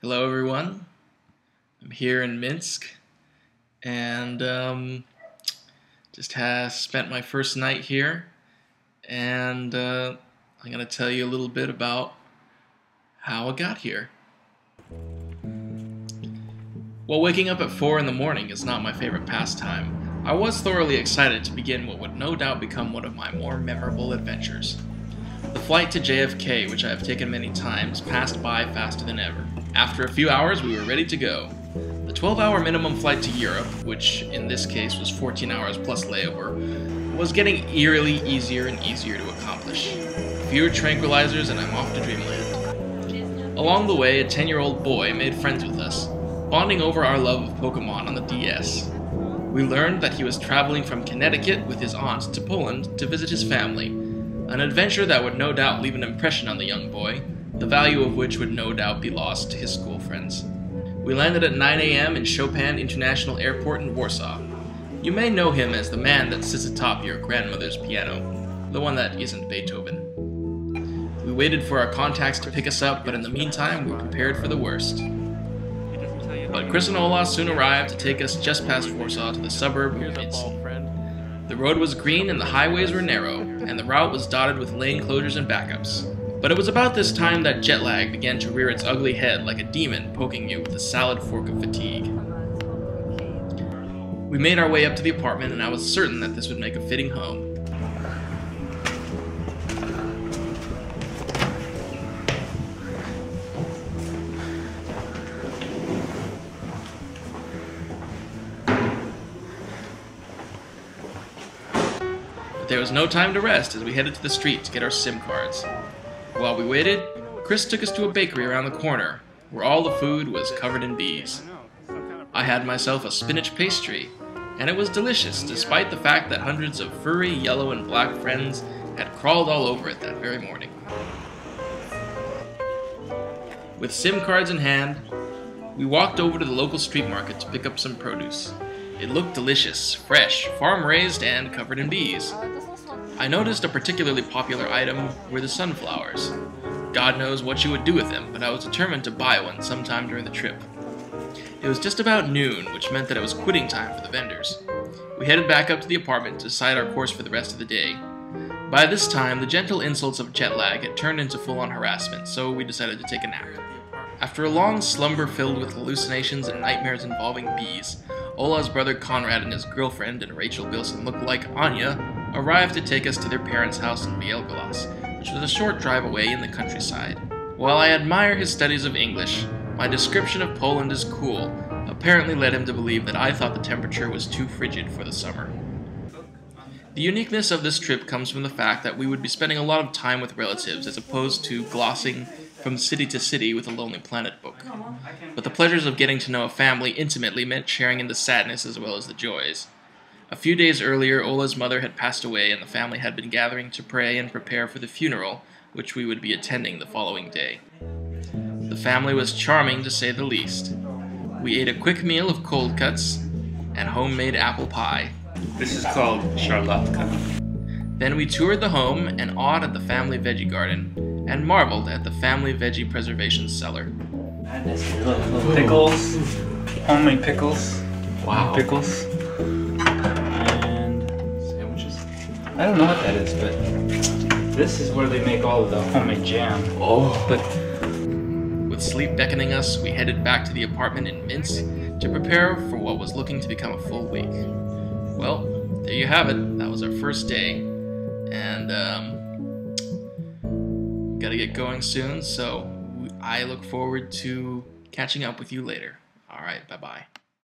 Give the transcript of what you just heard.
Hello everyone, I'm here in Minsk and just spent my first night here, and I'm going to tell you a little bit about how I got here. While waking up at 4 in the morning is not my favorite pastime, I was thoroughly excited to begin what would no doubt become one of my more memorable adventures. The flight to JFK, which I have taken many times, passed by faster than ever. After a few hours, we were ready to go. The 12-hour minimum flight to Europe, which in this case was 14 hours plus layover, was getting eerily easier and easier to accomplish. Fewer tranquilizers and I'm off to dreamland. Along the way, a 10-year-old boy made friends with us, bonding over our love of Pokemon on the DS. We learned that he was traveling from Connecticut with his aunt to Poland to visit his family, an adventure that would no doubt leave an impression on the young boy, the value of which would no doubt be lost to his school friends. We landed at 9 a.m. in Chopin International Airport in Warsaw. You may know him as the man that sits atop your grandmother's piano, the one that isn't Beethoven. We waited for our contacts to pick us up, but in the meantime, we prepared for the worst. But Chris and Ola soon arrived to take us just past Warsaw to the suburb of Minsk. The road was green and the highways were narrow, and the route was dotted with lane closures and backups. But it was about this time that jet lag began to rear its ugly head like a demon poking you with a salad fork of fatigue. We made our way up to the apartment, and I was certain that this would make a fitting home. But there was no time to rest as we headed to the street to get our SIM cards. While we waited, Chris took us to a bakery around the corner, where all the food was covered in bees. I had myself a spinach pastry, and it was delicious despite the fact that hundreds of furry yellow and black friends had crawled all over it that very morning. With SIM cards in hand, we walked over to the local street market to pick up some produce. It looked delicious, fresh, farm-raised, and covered in bees. I noticed a particularly popular item were the sunflowers. God knows what you would do with them, but I was determined to buy one sometime during the trip. It was just about noon, which meant that it was quitting time for the vendors. We headed back up to the apartment to decide our course for the rest of the day. By this time, the gentle insults of jet lag had turned into full-on harassment, so we decided to take a nap. After a long slumber filled with hallucinations and nightmares involving bees, Ola's brother Conrad and his girlfriend and Rachel Bilson look-alike Anya arrived to take us to their parents' house in Bielgorod, which was a short drive away in the countryside. While I admire his studies of English, my description of Poland as cool apparently led him to believe that I thought the temperature was too frigid for the summer. The uniqueness of this trip comes from the fact that we would be spending a lot of time with relatives as opposed to glossing from city to city with a Lonely Planet book. But the pleasures of getting to know a family intimately meant sharing in the sadness as well as the joys. A few days earlier, Ola's mother had passed away and the family had been gathering to pray and prepare for the funeral, which we would be attending the following day. The family was charming to say the least. We ate a quick meal of cold cuts and homemade apple pie. This is called charlotka. Then we toured the home and awed at the family veggie garden, and marveled at the family veggie preservation cellar. Little pickles, homemade pickles. Wow. Pickles. And sandwiches. I don't know what that is, but this is where they make all of the homemade jam. Oh. But with sleep beckoning us, we headed back to the apartment in Minsk to prepare for what was looking to become a full week. Well, there you have it. That was our first day, and gotta get going soon, so I look forward to catching up with you later. Alright, bye-bye.